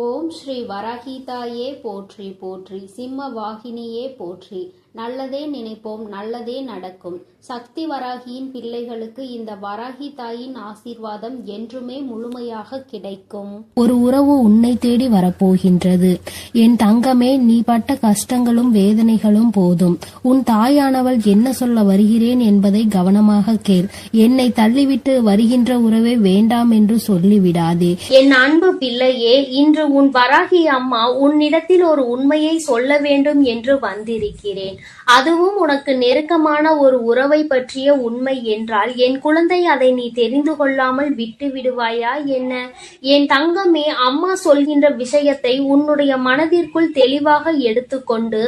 ஓம் ஸ்ரீ வராகிதாயே போற்றி போற்றி, சிம்ம வாகினியே போற்றி. நல்லதே நினைப்போம், நல்லதே நடக்கும். சக்தி வராகியின் பிள்ளைகளுக்கு இந்த வராகி தாயின் ஆசீர்வாதம் என்றுமே முழுமையாக கிடைக்கும். ஒரு உறவு உன்னை தேடி வரப்போகின்றது. என் தங்கமே, நீ பட்ட கஷ்டங்களும் வேதனைகளும் போதும். உன் தாயானவள் என்ன சொல்ல வருகிறேன் என்பதை கவனமாக கேள். என்னை தள்ளிவிட்டு வருகின்ற உறவை வேண்டாம் என்று சொல்லிவிடாதே. என் அன்பு பிள்ளையே, இன்று உன் வராகி அம்மா உன்னிடத்தில் ஒரு உண்மையை சொல்ல வேண்டும் என்று வந்திருக்கிறேன். அதுவும் உனக்கு நெருக்கமான ஒரு உறவை பற்றிய உண்மை என்றால், என் குழந்தை, அதை நீ தெரிந்து கொள்ளாமல் விட்டு விடுவாயா என்ன? என் தங்கமே, அம்மா சொல்கின்ற விஷயத்தை உன்னுடைய மனதிற்குள் தெளிவாக எடுத்துக்கொண்டு,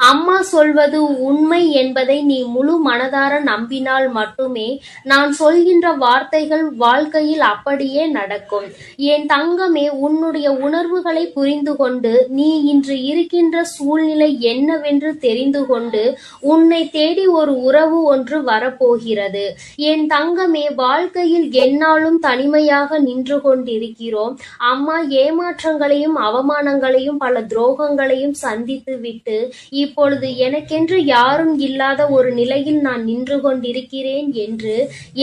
அம்மா சொல்வது உண்மை என்பதை நீ முழு மனதார நம்பினால் மட்டுமே நான் சொல்கின்ற வார்த்தைகள் வாழ்க்கையில் அப்படியே நடக்கும். என் தங்கமே, உன்னுடைய உணர்வுகளை புரிந்து கொண்டு, நீ இன்று இருக்கின்ற சூழ்நிலை என்னவென்று தெரிந்து கொண்டு உன்னை தேடி ஒரு உறவு ஒன்று வரப்போகிறது. என் தங்கமே, வாழ்க்கையில் எந்நாளும் தனிமையாக நின்று கொண்டிருக்கிறோம். அம்மா ஏமாற்றங்களையும் அவமானங்களையும் பல துரோகங்களையும் சந்தித்து விட்டு இப்பொழுது எனக்கென்று யாரும் இல்லாத ஒரு நிலையில் நான் நின்று கொண்டிருக்கிறேன் என்று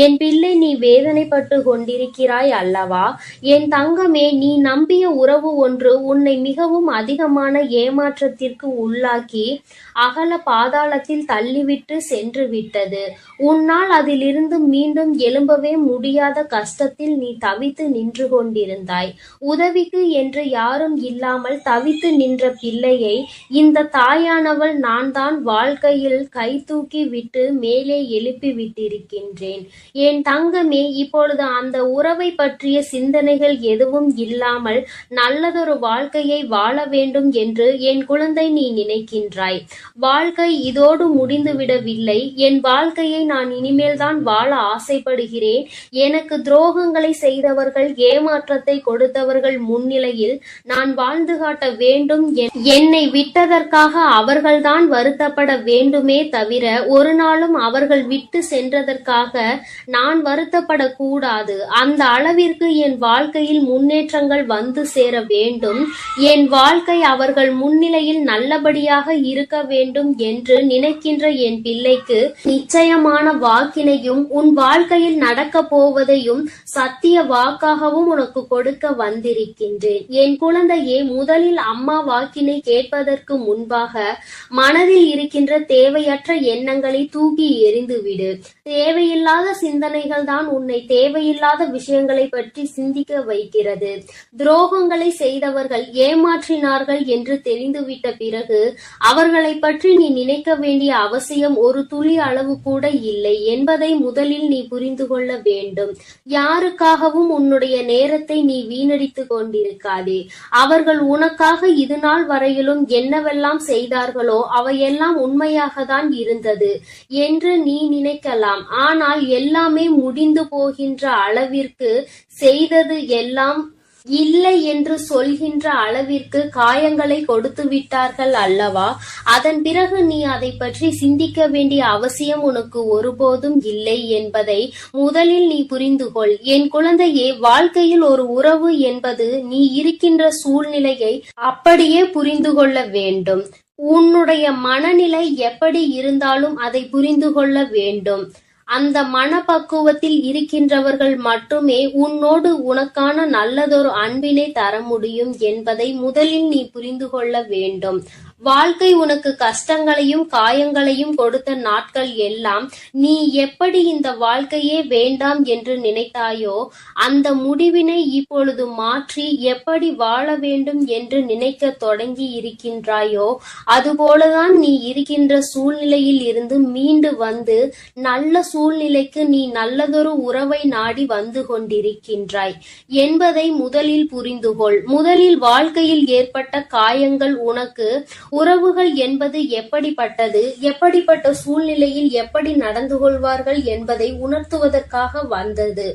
என் பிள்ளை நீ வேதனைப்பட்டு கொண்டிருக்கிறாய் அல்லவா? என் தங்கமே, நீ நம்பிய உறவு ஒன்று உன்னை மிகவும் அதிகமான ஏமாற்றத்திற்கு உள்ளாக்கி அகல பாதாளத்தில் தள்ளிவிட்டு சென்று விட்டது. உன்னால் அதிலிருந்து மீண்டும் எழும்பவே முடியாத கஷ்டத்தில் நீ தவித்து நின்று கொண்டிருந்தாய். உதவிக்கு என்று யாரும் இல்லாமல் தவித்து நின்ற பிள்ளையை இந்த தாயானவள் நான் தான் வாழ்க்கையில் கை தூக்கி விட்டு மேலே எழுப்பி விட்டிருக்கின்றேன். என் தங்கமே, இப்பொழுது அந்த உறவை பற்றிய சிந்தனைகள் எதுவும் இல்லாமல் நல்லதொரு வாழ்க்கையை வாழ வேண்டும் என்று என் குழந்தை நீ நினைக்கின்றாய். வாழ்க்கை இதோடு முடிந்துவிடவில்லை. என் வாழ்க்கையை நான் இனிமேல் தான் வாழ ஆசைப்படுகிறேன். எனக்கு துரோகங்களை செய்தவர்கள், ஏமாற்றத்தை கொடுத்தவர்கள் முன்னிலையில் நான் வாழ்ந்து காட்ட வேண்டும். என்னை விட்டதற்காக அவர்கள்தான் வருத்தப்பட வேண்டுமே தவிர ஒரு நாளும் அவர்கள் விட்டு சென்றதற்காக நான் வருத்தப்படக்கூடாது. அந்த அளவிற்கு என் வாழ்க்கையில் முன்னேற்றங்கள் வந்து சேர வேண்டும். என் வாழ்க்கை அவர்கள் முன்னிலையில் நல்லபடியாக இருக்க வேண்டும் என்று நினைக்கின்ற என் பிள்ளைக்கு நிச்சயமான வாக்கினையும் உன் வாழ்க்கையில் நடக்க போவதையும் சத்திய வாக்காகவும் உனக்கு கொடுக்க வந்திருக்கின்றேன். என் குழந்தையே, முதலில் அம்மா வாக்கினை கேட்பதற்கு முன்பாக மனதில் இருக்கின்ற தேவையற்ற எண்ணங்களை தூக்கி எறிந்துவிடு. தேவையில்லாத சிந்தனைகள் தான் உன்னை தேவையில்லாத விஷயங்களை பற்றி சிந்திக்க வைக்கிறது. துரோகங்களை செய்தவர்கள், ஏமாற்றினார்கள் என்று தெரிந்துவிட்ட பிறகு அவர்களை பற்றி நீ நினைக்க வேண்டிய அவசியம் ஒரு துளி அளவு கூட இல்லை என்பதை முதலில் நீ புரிந்து கொள்ள வேண்டும். யாருக்காகவும் உன்னுடைய நேரத்தை நீ வீணடித்துக் கொண்டிருக்காதே. அவர்கள் உனக்காக இது நாள் வரையிலும் என்னவெல்லாம் செய்தார்களோ அவையெல்லாம் உண்மையாக தான் இருந்தது என்று நீ நினைக்கலாம். ஆனால் எல்லாமே முடிந்து போகின்ற அளவிற்கு செய்தது எல்லாம் இல்லை என்று சொல்கின்ற அளவிற்கு காயங்களை கொடுத்து விட்டார்கள் அல்லவா? அதன் பிறகு நீ அதை பற்றி சிந்திக்க வேண்டிய அவசியம் உனக்கு ஒருபோதும் இல்லை என்பதை முதலில் நீ புரிந்து கொள். என் குழந்தையே, வாழ்க்கையில் ஒரு உறவு என்பது நீ இருக்கின்ற சூழ்நிலையை அப்படியே புரிந்து கொள்ள வேண்டும். உன்னுடைய மனநிலை எப்படி இருந்தாலும் அதை புரிந்து கொள்ள வேண்டும். அந்த மனப்பக்குவத்தில் இருக்கின்றவர்கள் மட்டுமே உன்னோடு உனக்கான நல்லதொரு அன்பினை தர முடியும் என்பதை முதலில் நீ புரிந்து கொள்ள வேண்டும். வாழ்க்கை உனக்கு கஷ்டங்களையும் காயங்களையும் கொடுத்த நாட்கள் எல்லாம் நீ எப்படி இந்த வாழ்க்கையே வேண்டாம் என்று நினைத்தாயோ அந்த முடிவினை இப்பொழுது மாற்றி எப்படி வாழ வேண்டும் என்று நினைக்க தொடங்கி இருக்கின்றாயோ அதுபோலதான் நீ இருக்கின்ற சூழ்நிலையில் இருந்து மீண்டு வந்து நல்ல சூழ்நிலைக்கு நீ நல்லதொரு உறவை நாடி வந்து கொண்டிருக்கின்றாய் என்பதை முதலில் புரிந்துகொள். முதலில் வாழ்க்கையில் ஏற்பட்ட காயங்கள் உனக்கு உறவுகள் என்பது எப்படிப்பட்டது, எப்படிப்பட்ட சூழ்நிலையில் எப்படி நடந்து கொள்வார்கள் என்பதை உணர்த்துவதற்காக வந்தது.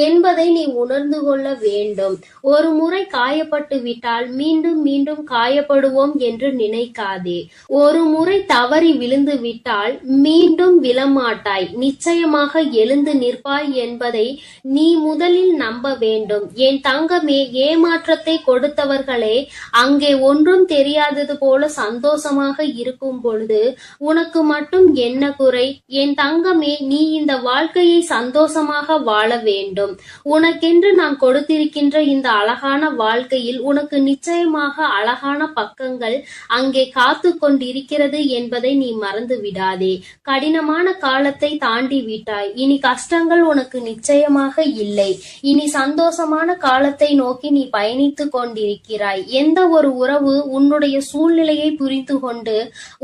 என்பதை நீ உணர்ந்து கொள்ள வேண்டும். ஒரு முறை காயப்பட்டு விட்டால் மீண்டும் மீண்டும் காயப்படுவோம் என்று நினைக்காதே. ஒரு முறை தவறி விழுந்து விட்டால் மீண்டும் விழமாட்டாய், நிச்சயமாக எழுந்து நிற்பாய் என்பதை நீ முதலில் நம்ப வேண்டும். என் தங்கமே, ஏமாற்றத்தை கொடுத்தவர்களே அங்கே ஒன்றும் தெரியாதது போல சந்தோஷமாக இருக்கும் பொழுது உனக்கு மட்டும் என்ன குறை? என் தங்கமே, நீ இந்த வாழ்க்கையை சந்தோஷமாக வாழ வேண்டும். உனக்கென்று நான் கொடுத்திருக்கின்ற இந்த அழகான வாழ்க்கையில் உனக்கு நிச்சயமாக அழகான பக்கங்கள் அங்கே காத்து கொண்டிருக்கிறது என்பதை நீ மறந்து விடாதே. கடினமான காலத்தை தாண்டி விட்டாய், இனி கஷ்டங்கள் உனக்கு நிச்சயமாக இல்லை. இனி சந்தோஷமான காலத்தை நோக்கி நீ பயணித்துக் கொண்டிருக்கிறாய். எந்த ஒரு உறவு உன்னுடைய சூழ்நிலையை புரிந்து கொண்டு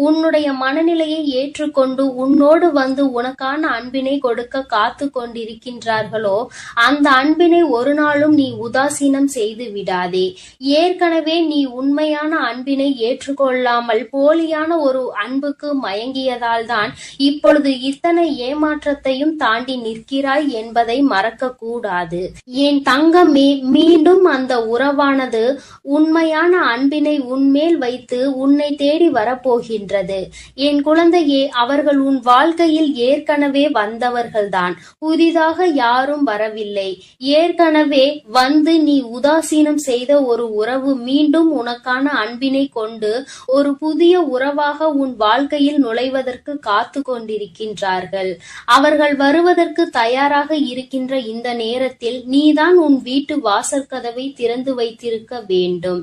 உன்னுடைய மனநிலையை ஏற்றுக்கொண்டு உன்னோடு வந்து உனக்கான அன்பினை கொடுக்க காத்து கொண்டிருக்கின்றார்களோ அந்த அன்பினை ஒரு நாளும் நீ உதாசீனம் செய்து விடாதே. ஏற்கனவே நீ உண்மையான அன்பினை ஏற்றுக்கொள்ளாமல் போலியான ஒரு அன்புக்கு மயங்கியதால் தான் இப்பொழுது இத்தனை ஏமாற்றத்தையும் தாண்டி நிற்கிறாய் என்பதை மறக்க கூடாது. என் தங்கமே, மீண்டும் அந்த உறவானது உண்மையான அன்பினை உன்மேல் வைத்து உன்னை தேடி வரப்போகின்றது. என் குழந்தையே, அவர்கள் உன் வாழ்க்கையில் ஏற்கனவே வந்தவர்கள்தான், புதிதாக யாரும் வரவில்லை. ஏற்கனவே வந்து நீ உதாசீனம் செய்த ஒரு உறவு மீண்டும் உனக்கான அன்பினை கொண்டு ஒரு புதிய உறவாக உன் வாழ்க்கையில் நுழைவதற்கு காத்து கொண்டிருக்கின்றார்கள். அவர்கள் வருவதற்கு தயாராக இருக்கின்ற இந்த நேரத்தில் நீதான் உன் வீட்டு வாசற்கதவை திறந்து வைத்திருக்க வேண்டும்.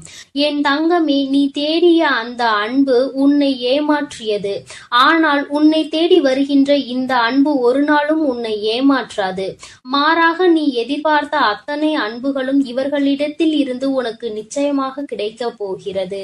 என் தங்கமே, நீ தேடிய அந்த அன்பு உன்னை ஏமாற்றியது. ஆனால் உன்னை தேடி வருகின்ற இந்த அன்பு ஒரு நாளும் உன்னை ஏமாற்றாது. மாறாக நீ எதிர்பார்த்த அத்தனை அன்புகளும் இவர்களிடத்தில் இருந்து உனக்கு நிச்சயமாக கிடைக்க போகிறது.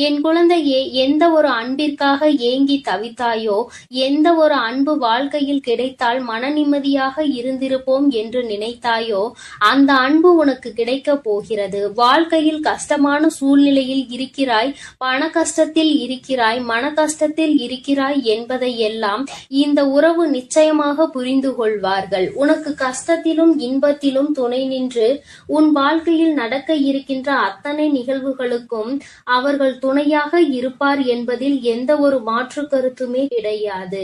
என் குழந்தையே, எந்த ஒரு அன்பிற்காக ஏங்கி தவித்தாயோ, எந்த ஒரு அன்பு வாழ்க்கையில் கிடைத்தால் மன நிம்மதியாக இருந்திருப்போம் என்று நினைத்தாயோ அந்த அன்பு உனக்கு கிடைக்க போகிறது. வாழ்க்கையில் கஷ்டமான சூழ்நிலையில் இருக்கிறாய், பண கஷ்டத்தில் இருக்கிறாய், மன கஷ்டத்தில் இருக்கிறாய் என்பதை எல்லாம் இந்த உறவு நிச்சயமாக புரிந்து கொள்வார்கள். உனக்கு கஷ்டத்திலும் இன்பத்திலும் துணை நின்று உன் வாழ்க்கையில் நடக்க இருக்கின்ற அத்தனை நிகழ்வுகளுக்கும் அவர்கள் துணையாக இருப்பார் என்பதில் எந்த ஒரு மாற்று கருத்துமே கிடையாது.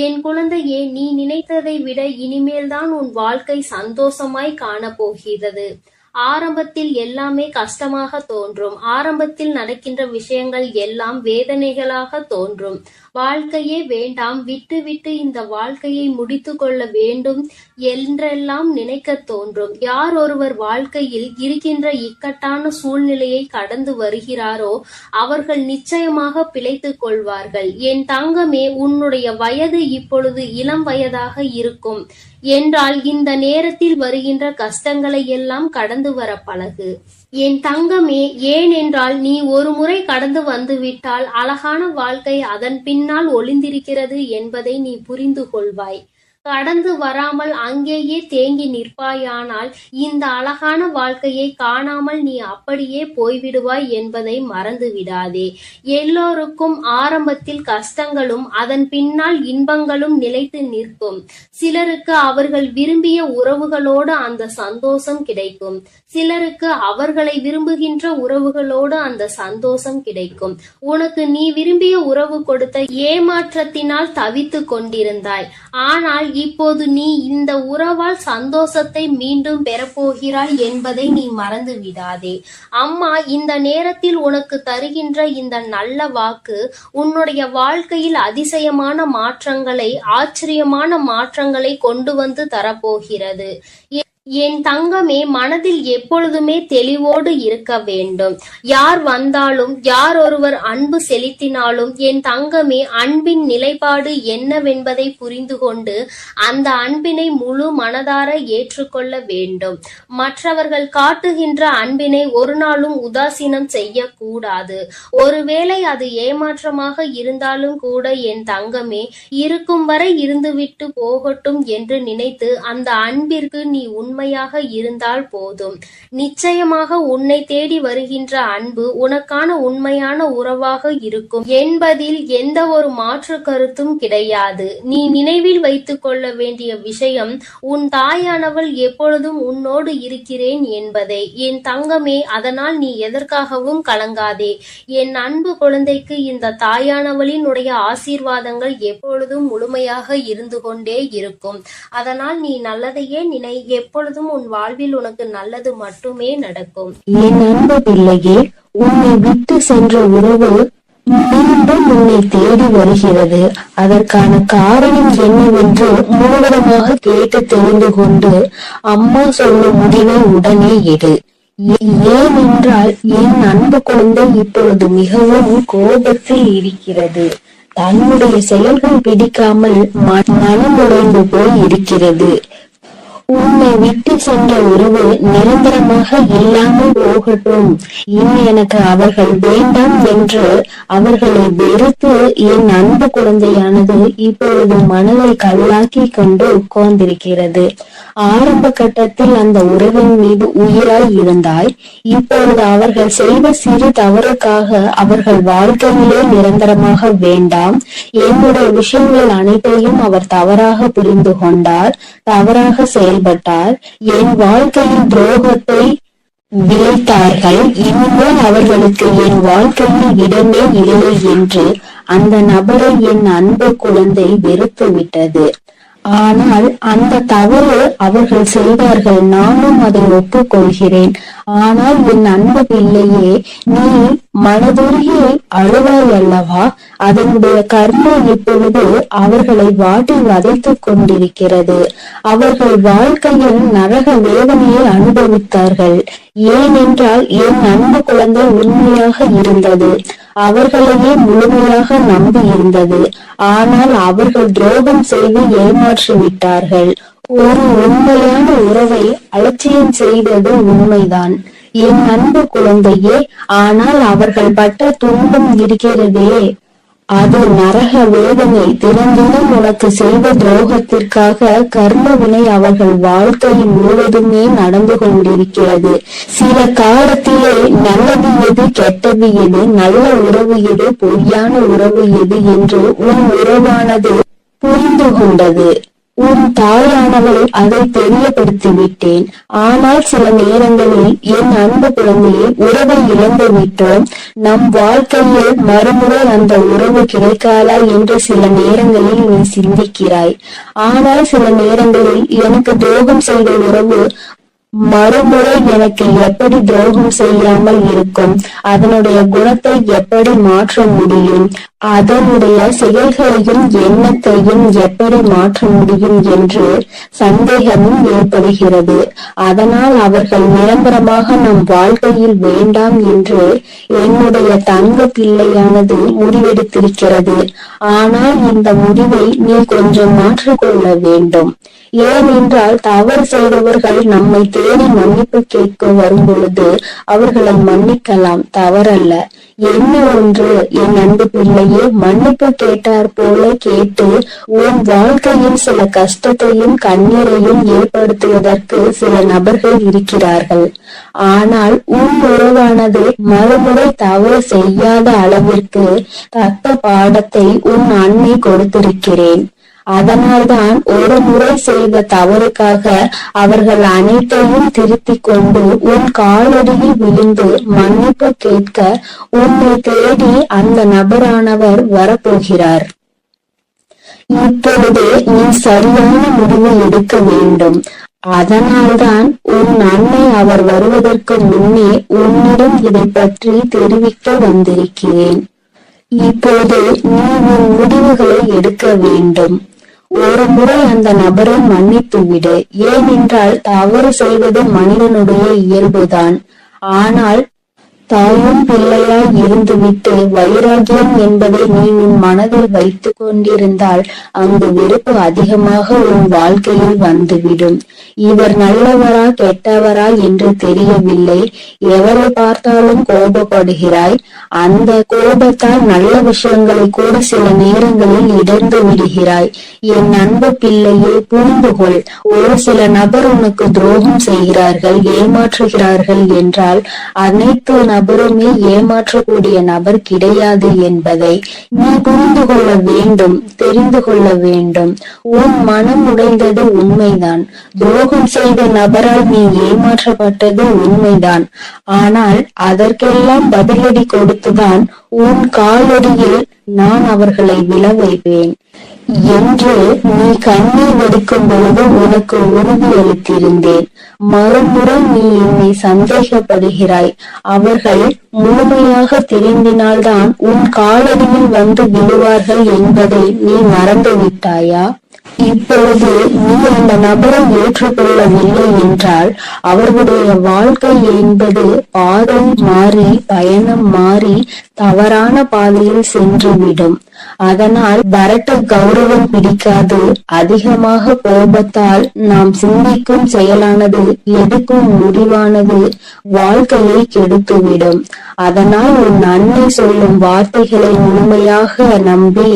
என் குழந்தையே, நீ நினைத்ததை விட இனிமேல்தான் உன் வாழ்க்கை சந்தோஷமாய் காணப்போகிறது. ஆரம்பத்தில் எல்லாமே கஷ்டமாக தோன்றும். ஆரம்பத்தில் நடக்கின்ற விஷயங்கள் எல்லாம் வேதனைகளாக தோன்றும். வாழ்க்கையே வேண்டாம், விட்டு விட்டு இந்த வாழ்க்கையை முடித்து கொள்ள வேண்டும் என்றெல்லாம் நினைக்க தோன்றும். யார் ஒருவர் வாழ்க்கையில் இருக்கின்ற இக்கட்டான சூழ்நிலையை கடந்து வருகிறாரோ அவர்கள் நிச்சயமாக பிழைத்துக் கொள்வார்கள். என் தங்கமே, உன்னுடைய வயது இப்பொழுது இளம் வயதாக இருக்கும் என்றால் இந்த நேரத்தில் வருகின்ற கஷ்டங்களை எல்லாம் கடந்து வர பழகு. என் தங்கமே, ஏனென்றால் நீ ஒரு முறை கடந்து வந்துவிட்டால் அழகான வாழ்க்கை அதன் பின்னால் ஒளிந்திருக்கிறது என்பதை நீ புரிந்து கொள்வாய். கடந்து வராமல் அங்கேயே தேங்கி நிற்பாயானால் இந்த அழகான வாழ்க்கையை காணாமல் நீ அப்படியே போய்விடுவாய் என்பதை மறந்து விடாதே. எல்லோருக்கும் ஆரம்பத்தில் கஷ்டங்களும் அதன் பின்னால் இன்பங்களும் நிலைத்து நிற்கும். சிலருக்கு அவர்கள் விரும்பிய உறவுகளோடு அந்த சந்தோஷம் கிடைக்கும், சிலருக்கு அவர்களை விரும்புகின்ற உறவுகளோடு அந்த சந்தோஷம் கிடைக்கும். உனக்கு நீ விரும்பிய உறவு கொடுத்த ஏமாற்றத்தினால் தவித்து கொண்டிருந்தாய். ஆனால் இப்போது நீ இந்த உறவால் சந்தோஷத்தை மீண்டும் பெறப்போகிறாய் என்பதை நீ மறந்து விடாதே. அம்மா இந்த நேரத்தில் உனக்கு தருகின்ற இந்த நல்ல வாக்கு உன்னுடைய வாழ்க்கையில் அதிசயமான மாற்றங்களை, ஆச்சரியமான மாற்றங்களை கொண்டு வந்து தரப்போகிறது. என் தங்கமே, மனதில் எப்பொழுதுமே தெளிவோடு இருக்க வேண்டும். யார் வந்தாலும், யார் ஒருவர் அன்பு செலுத்தினாலும் என் தங்கமே, அன்பின் நிலைப்பாடு என்னவென்பதை புரிந்து கொண்டு அந்த அன்பினை முழு மனதார ஏற்றுக்கொள்ள வேண்டும். மற்றவர்கள் காட்டுகின்ற அன்பினை ஒரு நாளும் உதாசீனம் செய்யக்கூடாது. ஒருவேளை அது ஏமாற்றமாக இருந்தாலும் கூட என் தங்கமே, இருக்கும் வரை இருந்துவிட்டு போகட்டும் என்று நினைத்து அந்த அன்பிற்கு நீ உண்மை உண்மையாக இருந்தால் போதும். நிச்சயமாக உன்னை தேடி வருகின்ற அன்பு உனக்கான உண்மையான உறவாக இருக்கும் என்பதில் எந்த ஒரு மாற்று கருத்தும் கிடையாது. நீ நினைவில் வைத்துக் கொள்ள வேண்டிய விஷயம், உன் தாயானவள் எப்பொழுதும் உன்னோடு இருக்கிறேன் என்பதை. என் தங்கமே, அதனால் நீ எதற்காகவும் கலங்காதே. என் அன்பு குழந்தைக்கு இந்த தாயானவளினுடைய ஆசீர்வாதங்கள் எப்பொழுதும் முழுமையாக இருந்து கொண்டே இருக்கும். அதனால் நீ நல்லதையே நினை. எப்பொழுதும் உன் வாழ்வில் உனக்கு நல்லது மட்டுமே நடக்கும். என் அன்பு பிள்ளையே, உன்னை விட்டு சென்ற உறவு மீண்டும் உன்னை தேடி வருகிறது. அதற்கான காரணம் என்னவென்று முழுவதுமாக கேட்டு தெரிந்து கொண்டு அம்மா சொல்லும் முடிவை உடனே எடு. ஏனென்றால் என் அன்பு குழந்தை இப்பொழுது மிகவும் கோபத்தில் இருக்கிறது. தன்னுடைய செயல்கள் பிடிக்காமல் மனமுடைந்து போய் இருக்கிறது. உன்னை விட்டு சென்ற உறவு நிரந்தரமாக இல்லாமல் போகட்டும், இனி எனக்கு அவர்கள் வேண்டாம் என்று அவர்களை வெறுத்து என் அன்பு குழந்தையானது இப்பொழுது மனதை கல்லாக்கி கொண்டு உட்கார்ந்திருக்கிறது. ஆரம்ப கட்டத்தில் அந்த உறவின் மீது உயிராய் இருந்தாய். இப்பொழுது அவர்கள் செய்த சிறு தவறுக்காக அவர்கள் வாழ்க்கையிலே நிரந்தரமாக வேண்டாம். என்னுடைய விஷயங்கள் அனைத்தையும் அவர் தவறாக புரிந்து கொண்டார், தவறாக செயல்பட்டார், என் வாழ்க்கையில் துரோகத்தை விளைத்தார்கள். இனிமேல் அவர்களுக்கு என் வாழ்க்கையில் இடமே இல்லை என்று அந்த நபரை என் அன்பு குழந்தை வெறுத்து விட்டது. ஆனால் அந்த தவறு அவர்கள் செய்தார்கள், நானும் அதை ஒப்புக்கொள்கிறேன். ஆனால் என் அன்பு பிள்ளையே, நீ மனதுருகி அழுவாய் அல்லவா? அதனுடைய கர்மம் இப்பொழுது அவர்களை வாட்டி வதைத்துக் கொண்டிருக்கிறது. அவர்கள் வாழ்க்கையில் நரக வேதனையை அனுபவித்தார்கள். ஏனென்றால் என் அன்பு குழந்தை உண்மையாக இருந்தது, அவர்களையே முழுமையாக நம்பி இருந்தது. ஆனால் அவர்கள் துரோகம் செய்து ஏமாற்றி விட்டார்கள். ஒரு உண்மையான உறவை அலட்சியம் செய்தது உண்மைதான் என் அன்பு குழந்தையே. ஆனால் அவர்கள் பட்ட துன்பம் இருக்கிறதே, அது நரக வேதனை. தினந்தினம் உனக்கு செய்த துரோகத்திற்காக கர்ம வினை அவர்கள் வாழ்க்கை முழுவதுமே நடந்து கொண்டிருக்கிறது. சில காலத்திலே நல்லது எது, கெட்டது எது, நல்ல உறவு எது, பொய்யான உறவு எது என்று உன் உறவானது புரிந்து கொண்டது. உன் தாயானவள் அதை தெரியப்படுத்தி விட்டேன். ஆனால் சில நேரங்களில் என் அன்பு குழந்தையை உறவை இழந்து விட்டோம். நம் வாழ்க்கையில் மறுமுறை அந்த உறவு கிடைக்காதா என்று சில நேரங்களில் நீ சிந்திக்கிறாய். ஆனால் சில நேரங்களில் எனக்கு துரோகம் செய்த உறவு மறுமுறை எனக்கு எப்படி துரோகம் செய்யாமல் இருக்கும், அதனுடைய குணத்தை எப்படி மாற்ற முடியும், அதனுடைய செயல்களையும் எண்ணத்தையும் எப்படி மாற்ற முடியும் என்று சந்தேகமும் ஏற்படுகிறது. அதனால் அவர்கள் நிரந்தரமாக நம் வாழ்க்கையில் வேண்டாம் என்று என்னுடைய தங்க பிள்ளையானது முடிவெடுத்திருக்கிறது. ஆனால் இந்த முடிவை நீ கொஞ்சம் மாற்றிக்கொள்ள வேண்டும். ஏனென்றால் தவறு செய்தவர்கள் நம்மை தேடி மன்னிப்பு கேட்க வரும் பொழுது அவர்களை மன்னிக்கலாம், தவறல்ல. என்ன ஒன்று என் அன்பு பிள்ளையே, மன்னிப்பு கேட்டார் போல கேட்டு உன் வாழ்க்கையில் சில கஷ்டத்தையும் கண்ணீரையும் ஏற்படுத்துவதற்கு சில நபர்கள் இருக்கிறார்கள். ஆனால் உன் உறவானது மறுமுறை தவறு செய்யாத அளவிற்கு தக்க பாடத்தை உன் அன்னை கொடுத்திருக்கிறேன். அதனால்தான் ஒரு முறை செய்த தவறுக்காக அவர்கள் அனைத்தையும் திருத்திக் கொண்டு உன் காலடியில் விழுந்து மன்னிப்பு கேட்க உன்னை தேடி அந்த நபரானவர் வரப்போகிறார். இப்பொழுது நீ சரியான முடிவு எடுக்க வேண்டும். அதனால்தான் உன் அன்னை அவர் வருவதற்கு முன்னே உன்னிடம் இதை பற்றி தெரிவிக்க வந்திருக்கிறேன். இப்போது நீ உன் முடிவுகளை எடுக்க வேண்டும். ஒரு முறை அந்த நபரை மன்னித்து விடு. ஏனென்றால் தவறு செய்வது மனிதனுடைய இயல்புதான். ஆனால் தாயும் பிள்ளையாய் இருந்துவிட்டு வைராகியம் என்பதை நீ உன் மனதில் வைத்துக் கொண்டிருந்தால் அங்கு வெறுப்பு அதிகமாக உன் வாழ்க்கையில் வந்துவிடும். இவர் நல்லவரா கெட்டவரா என்று தெரியவில்லை. எவரை பார்த்தாலும் கோபப்படுகிறாய். அந்த கோபத்தால் நல்ல விஷயங்களை கூட சில நேரங்களில் இழந்து விடுகிறாய். என் அன்பு பிள்ளையே, புரிந்து கொள். ஒரு சில நபர் உனக்கு துரோகம் செய்கிறார்கள், ஏமாற்றுகிறார்கள் என்றால் அனைத்து நபருமே ஏமாற்றக்கூடிய நபர் கிடையாது என்பதை நீ புரிந்து கொள்ள வேண்டும், தெரிந்து கொள்ள வேண்டும். உன் மனம் உடைந்தது உண்மைதான். துரோகம் செய்த நபரால் நீ ஏமாற்றப்பட்டது உண்மைதான். ஆனால் அதற்கெல்லாம் பதிலடி கொடுத்துதான் உன் காலடியில் நான் அவர்களை விழ வைப்பேன் என்று நீ கண்ணீர் வடிக்கும் பொழுது உனக்கு உறுதியளித்திருந்தேன். மறுமுறை நீ என்னை சந்தேகப்படுகிறாய். அவர்கள் முழுமையாக திருந்தினால்தான் உன் காலடியில் வந்து விழுவார்கள் என்பதை நீ மறந்து விட்டாயா? இப்பொழுது நீ அந்த நபரை ஏற்றுக்கொள்ளவில்லை என்றால் அவர்களுடைய வாழ்க்கை என்பது பாதை மாறி, பயணம் மாறி தவறான பாதையில் சென்றுவிடும். அதனால் வரட்டு கௌரவம் பிடிக்காது. அதிகமாக கோபத்தால் நாம் சிந்திக்கும் செயலானது, எடுக்கும் முடிவானது வாழ்க்கையை கெடுத்துவிடும். அதனால் உன் அன்னை சொல்லும் வார்த்தைகளை முழுமையாக நம்பி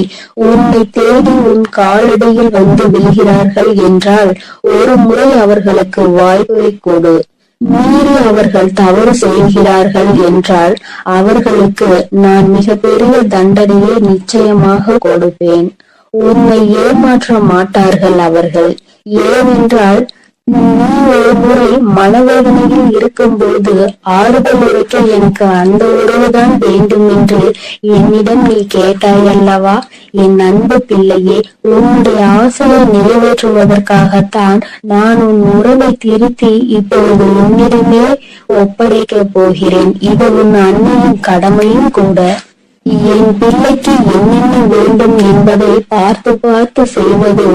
உன்னை தேடி உன் காலடியில் வந்து விழுகிறார்கள் என்றால் ஒரு முறை அவர்களுக்கு வாய்ப்பை கொடு. மீறி அவர்கள் தவறு செய்கிறார்கள் என்றால் அவர்களுக்கு நான் மிகப்பெரிய தண்டனையை நிச்சயமாக கொடுப்பேன். உன்னை ஏமாற்ற மாட்டார்கள் அவர்கள். ஏனென்றால் நீ ஒரு முறை மனவேதனையில் இருக்கும் போது ஆறுதல் உரைக்க எனக்கு அந்த உறவுதான் வேண்டும் என்று என்னிடம் நீ கேட்டாய் அல்லவா? என் அன்பு பிள்ளையே, உன்னுடைய ஆசையை நிறைவேற்றுவதற்காகத்தான் நான் உன் உறவை திருத்தி இப்பொழுது உன்னிடமே ஒப்படைக்க போகிறேன். இது உன் அன்னையின் கடமையும் கூட. என் பிள்ளைக்கு என்னென்ன வேண்டும் என்பதை பார்த்து பார்த்து செய்வது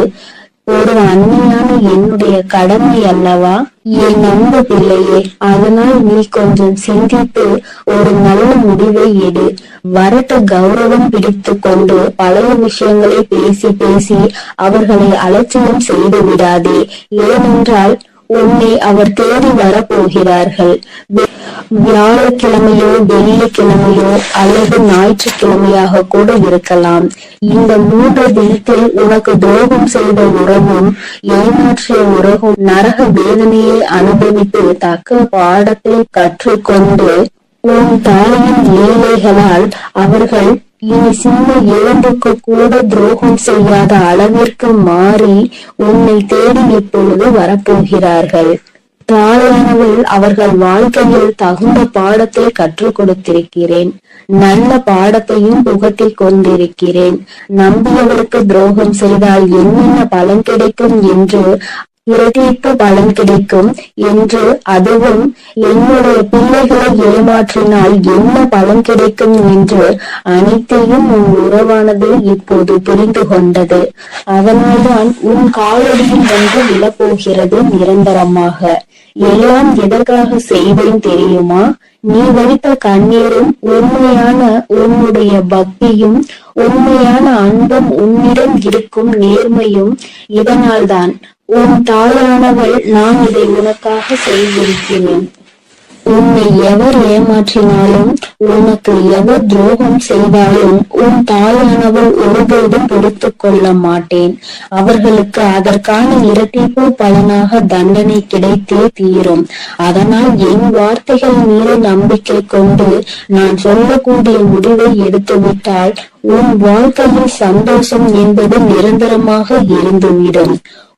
ஒரு அன்னையான என்னுடைய கடமை அல்லவா? என் அன்பு பிள்ளையே, அதனால் நீ கொஞ்சம் சிந்தித்து ஒரு நல்ல முடிவை எடு. வரட்டு கௌரவம் பிடித்து கொண்டு பழைய விஷயங்களை பேசி பேசி அவர்களை அலட்சியம் செய்து விடாதே. ஏனென்றால் உன்னை அவர் தேடி வரப்போகிறார்கள். வியாழக்கிழமையோ வெள்ளிக்கிழமையோ அல்லது ஞாயிற்றுக்கிழமையாக கூட இருக்கலாம். இந்த 3 தினத்தில் உனக்கு துரோகம் செய்த உறவும் ஏமாற்றிய உறவும் நரக வேதனையை அனுபவித்து தக்க பாடத்தை கற்றுக்கொண்டு உன் தாயின் ஏழைகளால் அவர்கள் இனி சின்ன எலும்புக்கு கூட துரோகம் செய்யாத அளவிற்கு மாறி உன்னை தேடி இப்பொழுது வரப்போகிறார்கள். தாயானவள் அவர்கள் வாழ்க்கையில் தகுந்த பாடத்தை கற்றுக் கொடுத்திருக்கிறேன். நல்ல பாடத்தையும் புகட்டி கொண்டிருக்கிறேன். நம்பியவருக்கு துரோகம் செய்தால் என்னென்ன பலன் கிடைக்கும் என்று, இரட்டிப்பு பலன் கிடைக்கும் என்று, அதுவும் என்னுடைய பிள்ளைகளை ஏமாற்றினால் என்ன பலன் கிடைக்கும் என்று அனைத்தையும் உன் உறவானது இப்போது புரிந்து கொண்டது. அதனால்தான் உன் காலடியில் வந்து விழப்போகிறது நிரந்தரமாக. எல்லாம் எதற்காக செய்தேன் தெரியுமா? நீ வடித்த கண்ணீரும் உண்மையான உன்னுடைய பக்தியும் உண்மையான அன்பும் உன்னிடம் இருக்கும் நேர்மையும் இதனால்தான். உன் தாயானவள் நான் இதை உனக்காக செய்திருக்கிறேன். உன்னை எவர் ஏமாற்றினாலும் உனக்கு எவர் துரோகம் செய்தாலும் உன் தாயானவள் ஒருபோதும் பொறுத்து கொள்ள மாட்டேன். அவர்களுக்கு அதற்கான இரட்டிப்பு பலனாக தண்டனை கிடைத்தே தீரும். அதனால் என் வார்த்தைகள் மீது நம்பிக்கை கொண்டு நான் சொல்லக்கூடிய முடிவை எடுத்துவிட்டால் உன் வாழ்க்கையில் சந்தோஷம் என்பது நிரந்தரமாக இருந்துவிடும்.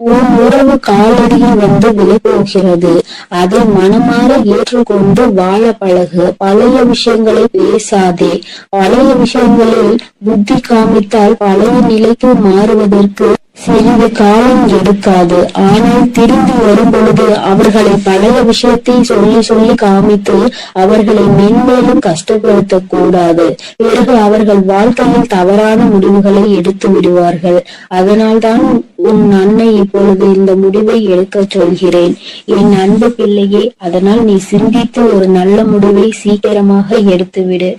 உன் உறவு காலடியில் வந்து விழப்போகிறது. அதை மனமாற ஏற்றுக்கொண்டு வாழ பழகு. பழைய விஷயங்களை பேசாதே. பழைய விஷயங்களில் புத்தி காமித்தால் பழைய நிலைக்கு மாறுவதற்கு சிறிது காலம் எடுக்காது. ஆனால் திரும்பி வரும் பொழுது அவர்களை பழைய விஷயத்தை சொல்லி சொல்லி காமித்து அவர்களை மென்மேலும் கஷ்டப்படுத்த கூடாது. பிறகு அவர்கள் வாழ்க்கையில் தவறான முடிவுகளை எடுத்து விடுவார்கள். அதனால்தான் உன் அன்னை இப்பொழுது இந்த முடிவை எடுக்க சொல்கிறேன் என் அன்பு பிள்ளையே. அதனால் நீ சிந்தித்து ஒரு நல்ல முடிவை சீக்கிரமாக எடுத்துவிடு.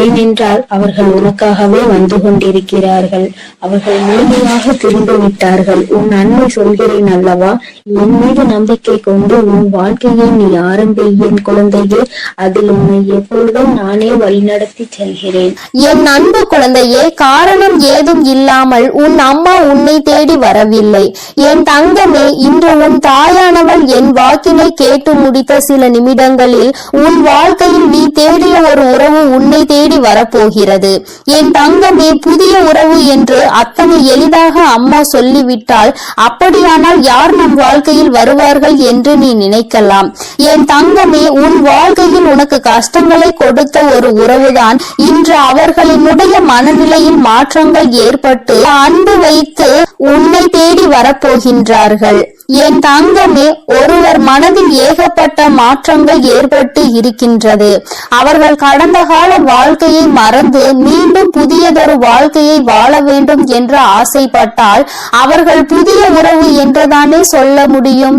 ஏனென்றால் அவர்கள் உனக்காகவே வந்து கொண்டிருக்கிறார்கள். அவர்கள் முழுமையாக திரும்ப விட்டார்கள். உன் அன்னை சொல்கிறேன் அல்லவா, என் மீது நம்பிக்கை கொண்டு உன் வாழ்க்கையை நீ ஆரம்பி என் குழந்தையே. அதில் உன்னை எப்பொழுதும் நானே வழிநடத்தி செல்கிறேன். என் அன்பு குழந்தையே, காரணம் ஏதும் இல்லாமல் உன் அம்மா உன்னை தேடி வரவில்லை. என் தங்கமே, இன்று உன் தாயானவள் என் வாக்கினை கேட்டு முடித்த சில நிமிடங்களில் உன் வாழ்க்கையில் நீ தேடிய ஒரு உறவு உன்னை தேடி வரப்போகிறது. என் தங்கமே, புதிய உறவு என்று அத்தனை எளிதாக அம்மா சொல்லிவிட்டால் அப்படியானால் யார் நம் வாழ்க்கையில் வருவார்கள் என்று நீ நினைக்கலாம். என் தங்கமே, உன் வாழ்க்கையில் உனக்கு கஷ்டங்களை கொடுத்த ஒரு உறவுதான் இன்று அவர்களினுடைய மனநிலையில் மாற்றங்கள் ஏற்பட்டு அன்பு வைத்து உன்னை தேடி வரப்போகின்றார்கள். என் தங்கமே, ஒருவர் மனதில் ஏகப்பட்ட மாற்றங்கள் ஏற்பட்டு இருக்கின்றது. அவர்கள் கடந்த கால வாழ்க்கையை மறந்து மீண்டும் புதியதொரு வாழ்க்கையை வாழ வேண்டும் என்று ஆசைப்பட்டால் அவர்கள் புதிய உறவு என்றுதானே சொல்ல முடியும்.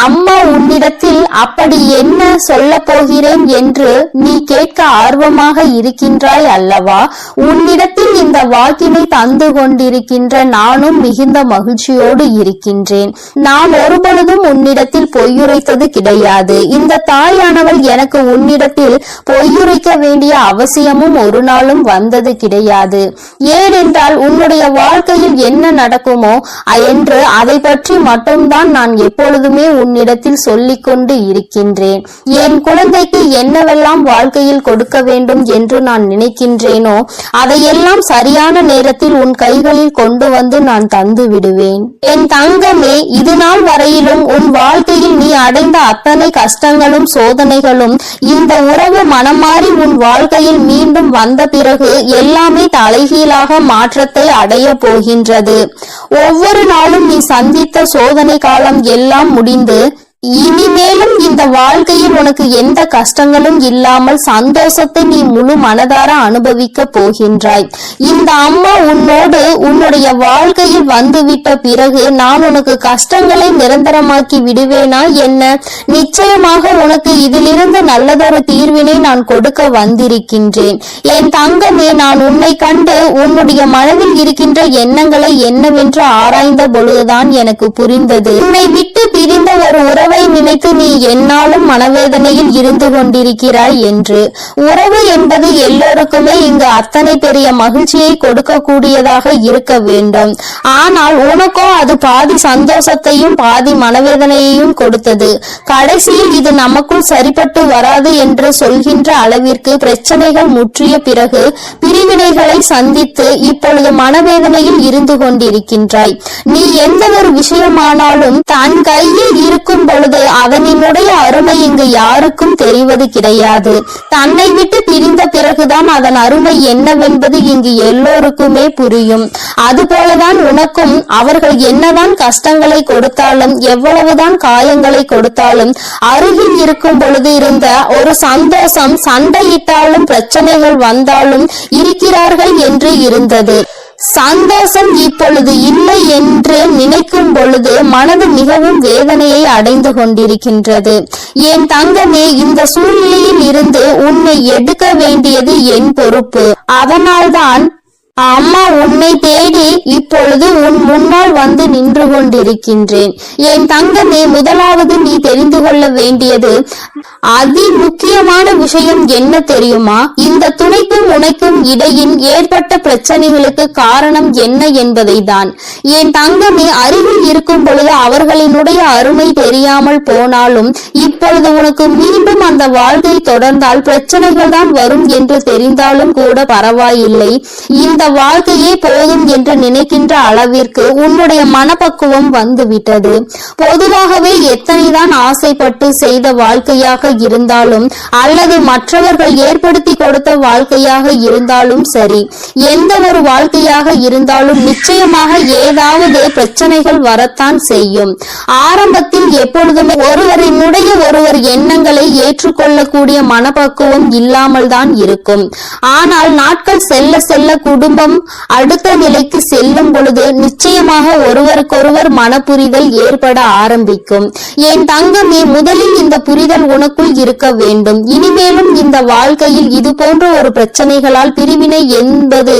அம்மா உன்னிடத்தில் அப்படி என்ன சொல்ல போகிறேன் என்று நீ கேட்க ஆர்வமாக இருக்கின்றாய் அல்லவா? உன்னிடத்தில் இந்த வாக்கினை தந்து கொண்டிருக்கின்ற நானும் மிகுந்த மகிழ்ச்சியோடு இருக்கின்றேன். நான் ஒருபொழுதும் உன்னிடத்தில் பொய்யுரைத்தது கிடையாது. இந்த தாயானவள் எனக்கு உன்னிடத்தில் பொய்யுரைக்க வேண்டிய அவசியமும் ஒரு நாளும் வந்தது கிடையாது. ஏனென்றால் உன்னுடைய வாழ்க்கையில் என்ன நடக்குமோ என்று அதை பற்றி மட்டும்தான் நான் எப்பொழுதுமே உன்னிடத்தில் சொல்லிக் கொண்டு இருக்கின்றேன். என் குழந்தைக்கு என்னவெல்லாம் வாழ்க்கையில் கொடுக்க வேண்டும் என்று நான் நினைக்கின்றேனோ அதையெல்லாம் சரியான நேரத்தில் உன் கைகளில் கொண்டு வந்து நான் தந்து விடுவேன். என் தங்கமே, இது நாள் வரையிலும் உன் வாழ்க்கையில் நீ அடைந்த அத்தனை கஷ்டங்களும் சோதனைகளும் இந்த உறவு மனம் மாறி உன் வாழ்க்கையில் மீண்டும் வந்த பிறகு எல்லாமே தலைகீழாக மாற்றத்தை அடைய போகின்றது. ஒவ்வொரு நாளும் நீ சந்தித்த சோதனை காலம் எல்லாம் முடிந்து இனிமேலும் இந்த வாழ்க்கையில் உனக்கு எந்த கஷ்டங்களும் இல்லாமல் சந்தோஷத்தை நீ முழு மனதார அனுபவிக்க போகின்றாய். இந்த அம்மா உன்னோடு உன்னுடைய வாழ்க்கையில் வந்துவிட்ட பிறகு நான் உனக்கு கஷ்டங்களை நிரந்தரமாக்கி விடுவேனா என்ன? நிச்சயமாக உனக்கு இதிலிருந்து நல்லதொரு தீர்வினை நான் கொடுக்க வந்திருக்கின்றேன். என் தங்கமே, நான் உன்னை கண்டு உன்னுடைய மனதில் இருக்கின்ற எண்ணங்களை என்னவென்று ஆராய்ந்த பொழுதுதான் எனக்கு புரிந்தது. உன்னை விட்டு பிரிந்த ஒரு உறவை நினைத்து நீ என்னாலும் மனவேதனையில் இருந்து கொண்டிருக்கிறாய் என்று. உறவு என்பது எல்லோருக்குமே இங்கு அத்தனை பெரிய மகிழ்ச்சியை கொடுக்க கூடியதாக இருக்க வேண்டும். ஆனால் உனக்கோ அது பாதி சந்தோஷத்தையும் பாதி மனவேதனையையும் கொடுத்தது. கடைசியில் இது நமக்குள் சரிப்பட்டு வராது என்று சொல்கின்ற அளவிற்கு பிரச்சனைகள் முற்றிய பிறகு பிரிவினைகளை சந்தித்து இப்பொழுது மனவேதனையில் இருந்து கொண்டிருக்கின்றாய். நீ எந்த ஒரு விஷயமானாலும் தன் கையில் இருக்கும் பொழுது அதனுடைய அருமை இங்கு யாருக்கும் தெரிவது கிடையாது. தன்னை விட்டு பிரிந்த பிறகுதான் அதன் அருமை என்னவென்பது இங்கு எல்லோருக்குமே புரியும். அதுபோலதான் உனக்கும் அவர்கள் என்னதான் கஷ்டங்களை கொடுத்தாலும் எவ்வளவுதான் காயங்களை கொடுத்தாலும் அருகில் இருக்கும் பொழுது இருந்த ஒரு சந்தோஷம் சண்டையிட்டாலும் பிரச்சனைகள் வந்தாலும் இருக்கிறார்கள் என்று இருந்தது. சந்தோஷம் இப்பொழுது இல்லை என்று நினைக்கும் பொழுது மனது மிகவும் வேதனையை அடைந்து கொண்டிருக்கின்றது. என் தங்கமே, இந்த சூழ்நிலையில் இருந்து உன்னை எடுக்க வேண்டியது என் பொறுப்பு. அதனால்தான் அம்மா உன்னை தேடி இப்பொழுது உன் முன்னால் வந்து நின்று கொண்டிருக்கின்றேன். என் தங்கமே, முதலாவது நீ தெரிந்து கொள்ள வேண்டியது அதி முக்கியமான விஷயம் என்ன தெரியுமா? இந்த துணைக்கும் உனக்கும் இடையில் ஏற்பட்ட பிரச்சனைகளுக்கு காரணம் என்ன என்பதை தான். என் தங்கமே, அருகில் இருக்கும் பொழுது அவர்களினுடைய அருமை தெரியாமல் போனாலும் இப்பொழுது உனக்கு மீண்டும் அந்த வாழ்க்கை தொடர்ந்தால் பிரச்சனைகள் தான் வரும் என்று தெரிந்தாலும் கூட பரவாயில்லை. இந்த வாழ்க்கையே போதும் என்று நினைக்கின்ற அளவிற்கு உன்னுடைய மனப்பக்குவம் வந்துவிட்டது. பொதுவாகவே எத்தனைதான் ஆசைப்பட்டு செய்த வாழ்க்கையாக இருந்தாலும் அல்லது மற்றவர்கள் ஏற்படுத்தி கொடுத்த வாழ்க்கையாக வாழ்க்கையாக இருந்தாலும் சரி, எந்த ஒரு வாழ்க்கையாக இருந்தாலும் நிச்சயமாக ஏதாவது பிரச்சனைகள் வரத்தான் செய்யும். ஆரம்பத்தில் எப்பொழுதுமே ஒருவரினுடைய ஒருவர் எண்ணங்களை ஏற்றுக்கொள்ளக்கூடிய மனப்பக்குவம் இல்லாமல் தான் இருக்கும். ஆனால் நாட்கள் செல்ல செல்ல குடும்பம் அடுத்த நிலைக்கு செல்லும் பொழுது நிச்சயமாக ஒருவருக்கொருவர் மனப்புரிதல் ஏற்பட ஆரம்பிக்கும். என் தங்கமே, முதலில் இந்த புரிதல் உனக்குள் இருக்க வேண்டும். இனிமேலும் இந்த வாழ்க்கையில் இது போன்ற ஒரு பிரச்சனைகளால் பிரிவினை என்பது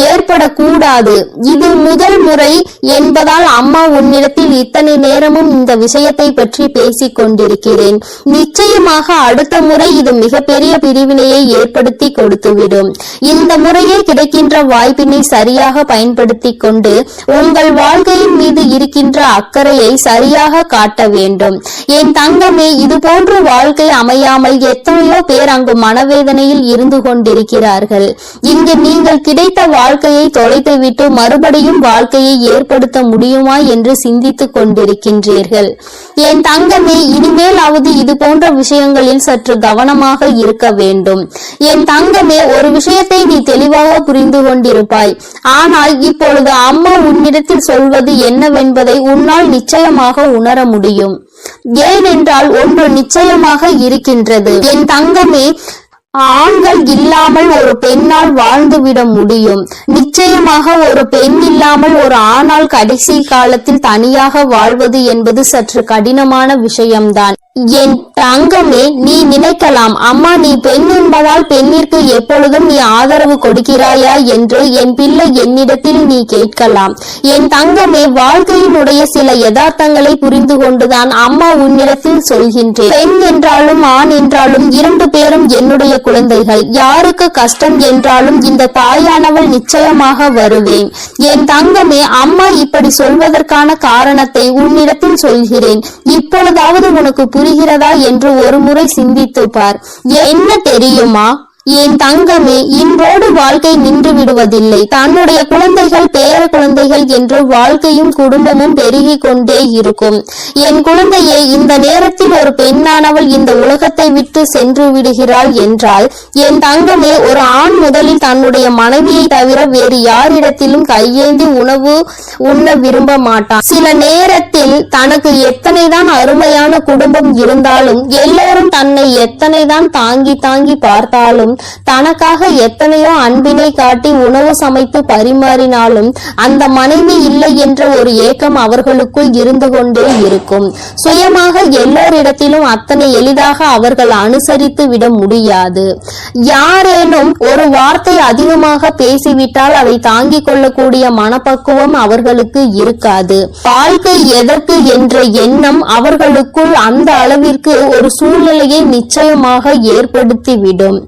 ஏற்படக்கூடாது. இது முதல் முறை என்பதால் அம்மா உன்னிடத்தில் இத்தனை நேரமும் இந்த விஷயத்தை பற்றி பேசிக் கொண்டிருக்கிறேன். நிச்சயமாக அடுத்த முறை இது மிகப்பெரிய பிரிவினையை ஏற்படுத்தி கொடுத்துவிடும். இந்த முறையே கிடைக்கின்ற வாய்ப்பினை சரியாக பயன்படுத்தி கொண்டு உங்கள் வாழ்க்கையின் மீது இருக்கின்ற அக்கறையை சரியாக காட்ட வேண்டும். என் தங்கமே, இது போன்ற வாழ்க்கை அமையாமல் எத்தனையோ பேர் அங்கு மனவேதனையில் இருந்து கொண்டிருக்கிறார்கள். இங்கு நீங்கள் கிடைத்த வாழ்க்கையை தொலைத்துவிட்டு மறுபடியும் வாழ்க்கையை ஏற்படுத்த முடியுமா என்று சிந்தித்துக் கொண்டிருக்கின்றீர்கள். என் தங்கமே, இனிமேலாவது இது போன்ற விஷயங்களில் சற்று கவனமாக இருக்க வேண்டும். என் தங்கமே, ஒரு விஷயத்தை நீ தெளிவாக புரிந்து கொண்டிருப்பாய். ஆனால் இப்பொழுது அம்மா உன்னிடத்தில் சொல்வது என்னவென்பதை உன்னால் நிச்சயமாக உணர முடியும். ஏனென்றால் ஒன்று நிச்சயமாக இருக்கின்றது. என் தங்கமே, ஆண்கள் இல்லாமல் ஒரு பெண்ணால் வாழ்ந்துவிட முடியும். நிச்சயமாக ஒரு பெண் இல்லாமல் ஒரு ஆணால் கடைசி காலத்தில் தனியாக வாழ்வது என்பது சற்று கடினமான விஷயம்தான். என் தங்கமே, நீ நினைக்கலாம், அம்மா நீ பெண் என்பதால் பெண்ணிற்கு எப்பொழுதும் நீ ஆதரவு கொடுக்கிறாயா என்று என் பிள்ளை என்னிடத்தில் நீ கேட்கலாம். என் தங்கமே, வாழ்க்கையினுடைய சில யதார்த்தங்களை புரிந்து கொண்டுதான் அம்மா உன்னிடத்தில் சொல்கின்றேன். பெண் என்றாலும் ஆண் என்றாலும் இரண்டு பேரும் என்னுடைய குழந்தைகள். யாருக்கு கஷ்டம் என்றாலும் இந்த தாயானவள் நிச்சயமாக வருவேன். என் தங்கமே, அம்மா இப்படி சொல்வதற்கான காரணத்தை உன்னிடத்தில் சொல்கிறேன். இப்பொழுதாவது உனக்கு புரிகிறதா என்று ஒரு முறை சிந்தித்து பார். என்ன தெரியுமா என் தங்கமே, இன்றோடு வாழ்க்கை நின்று விடுவதில்லை. தன்னுடைய குழந்தைகள் பேர குழந்தைகள் என்று வாழ்க்கையும் குடும்பமும் பெருகி கொண்டே இருக்கும். என் குழந்தையே, இந்த நேரத்தில் ஒரு பெண்ணானவள் இந்த உலகத்தை விட்டு சென்று விடுகிறாள் என்றால் என் தங்கமே, ஒரு ஆண் முதலில் தன்னுடைய மனைவியை தவிர வேறு யாரிடத்திலும் கையேந்தி உணவு உண்ண விரும்ப மாட்டான். சில நேரத்தில் தனக்கு எத்தனைதான் அருமையான குடும்பம் இருந்தாலும், எல்லோரும் தன்னை எத்தனைதான் தாங்கி தாங்கி பார்த்தாலும், தனக்காக எத்தனையோ அன்பினை காட்டி உணவு சமைத்து பரிமாறினாலும் அந்த மனைவி இல்லை என்ற ஒரு ஏக்கம் அவர்களுக்குள் இருந்து கொண்டே இருக்கும். சுயமாக எல்லோரிடத்திலும் அத்தனை எளிதாக அவர்கள் அனுசரித்து விட முடியாது. யாரேனும் ஒரு வார்த்தை அதிகமாக பேசிவிட்டால் அதை தாங்கிக் கொள்ளக்கூடிய மனப்பக்குவம் அவர்களுக்கு இருக்காது. வாழ்க்கை எதற்கு என்ற எண்ணம் அவர்களுக்குள் அந்த அளவிற்கு ஒரு சூழ்நிலையை நிச்சயமாக ஏற்படுத்திவிடும்.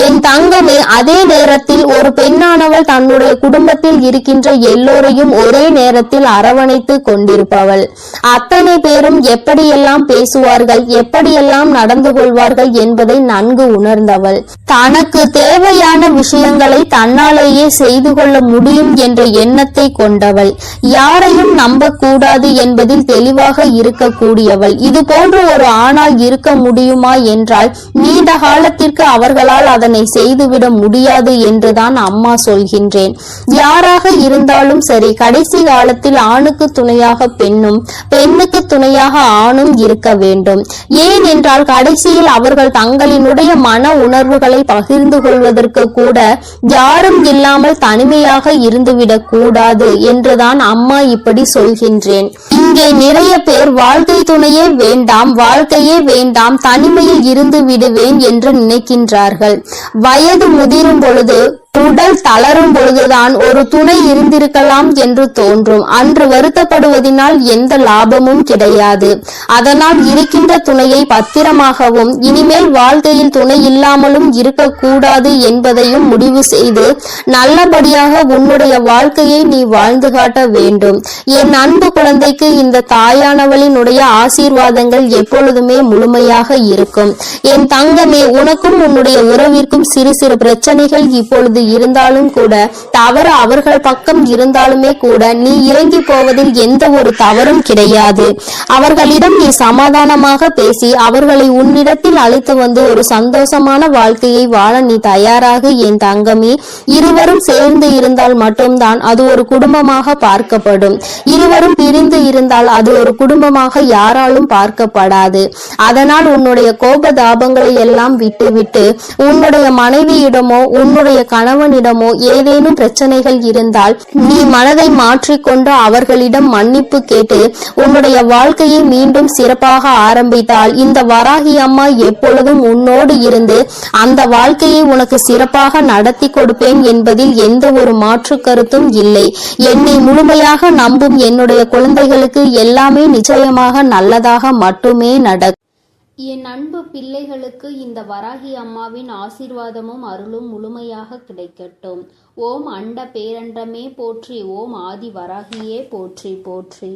என் தங்கமே, அதே நேரத்தில் ஒரு பெண்ணானவள் தன்னுடைய குடும்பத்தில் இருக்கின்ற எல்லோரையும் ஒரே நேரத்தில் அரவணைத்து கொண்டிருப்பவள். அத்தனை பேரும் எப்படியெல்லாம் பேசுவார்கள், எப்படியெல்லாம் நடந்து கொள்வார்கள் என்பதை நன்கு உணர்ந்தவள். தனக்கு தேவையான விஷயங்களை தன்னாலேயே செய்து கொள்ள முடியும் என்ற எண்ணத்தை கொண்டவள். யாரையும் நம்பக்கூடாது என்பதில் தெளிவாக இருக்கக்கூடியவள். இது போன்ற ஒரு ஆணால் இருக்க முடியுமா என்றால் நீண்ட காலத்திற்கு அவர்களால் அதனை செய்துவிட முடியாது என்றுதான் அம்மா சொல்கின்றேன். யாராக இருந்தாலும் சரி, கடைசி காலத்தில் ஆணுக்கு துணையாக பெண்ணும், பெண்ணுக்கு துணையாக ஆணும் இருக்க வேண்டும். ஏன் என்றால் கடைசியில் அவர்கள் தங்களினுடைய மன உணர்வுகளை பகிர்ந்து கொள்வதற்கு கூட யாரும் இல்லாமல் தனிமையாக இருந்துவிடக் கூடாது என்றுதான் அம்மா இப்படி சொல்கின்றேன். இங்கே நிறைய பேர் வாழ்க்கை துணையே வேண்டாம், வாழ்க்கையே வேண்டாம், தனிமையில் இருந்து விடுவேன் என்று நினைக்கின்றார்கள். வயது முதிரும் பொழுது, உடல் தளரும் பொழுதுதான் ஒரு துணை இருந்திருக்கலாம் என்று தோன்றும். அன்று வருத்தப்படுவதனால் எந்த லாபமும் கிடையாது. அதனால் இருக்கின்ற துணையை பத்திரமாகவும் இனிமேல் வாழ்க்கையில் துணை இல்லாமலும் இருக்கக்கூடாது என்பதையும் முடிவு செய்து நல்லபடியாக உன்னுடைய வாழ்க்கையை நீ வாழ்ந்து காட்ட வேண்டும். என் அன்பு குழந்தைக்கு இந்த தாயானவளினுடைய ஆசீர்வாதங்கள் எப்பொழுதுமே முழுமையாக இருக்கும். என் தங்கமே, உனக்கும் உன்னுடைய உறவிற்கும் சிறு சிறு பிரச்சனைகள் இப்பொழுது இருந்தாலும் கூட, தவறு அவர்கள் பக்கம் இருந்தாலுமே கூட நீ இறங்கி போவதில் எந்த ஒரு தவறும் கிடையாது. அவர்களிடம் நீ சமாதானமாக பேசி அவர்களை உன்னிடத்தில் அழைத்து வந்து ஒரு சந்தோஷமான வாழ்க்கையை வாழ நீ தயாராக என் தங்கமே. இருவரும் சேர்ந்து இருந்தால் மட்டும்தான் அது ஒரு குடும்பமாக பார்க்கப்படும். இருவரும் பிரிந்து இருந்தால் அது ஒரு குடும்பமாக யாராலும் பார்க்கப்படாது. அதனால் உன்னுடைய கோபதாபங்களை எல்லாம் விட்டுவிட்டு உன்னுடைய மனைவியிடமோ உன்னுடைய கணவனிடமோ ஏதேனும் பிரச்சனைகள் இருந்தால் நீ மனதை மாற்றிக்கொண்டு அவர்களிடம் மன்னிப்பு கேட்டு உன்னுடைய வாழ்க்கையை மீண்டும் சிறப்பாக ஆரம்பித்தால் இந்த வராகி அம்மா எப்பொழுதும் உன்னோடு இருந்து அந்த வாழ்க்கையை உனக்கு சிறப்பாக நடத்தி கொடுப்பேன் என்பதில் எந்த ஒரு மாற்று கருத்தும் இல்லை. என்னை முழுமையாக நம்பும் என்னுடைய குழந்தைகளுக்கு எல்லாமே நிச்சயமாக நல்லதாக மட்டுமே நடக்கும். என் அன்பு பிள்ளைகளுக்கு இந்த வராகி அம்மாவின் ஆசீர்வாதமும் அருளும் முழுமையாக கிடைக்கட்டும். ஓம் அண்ட பேரண்டமே போற்றி, ஓம் ஆதி வராகியே போற்றி போற்றி.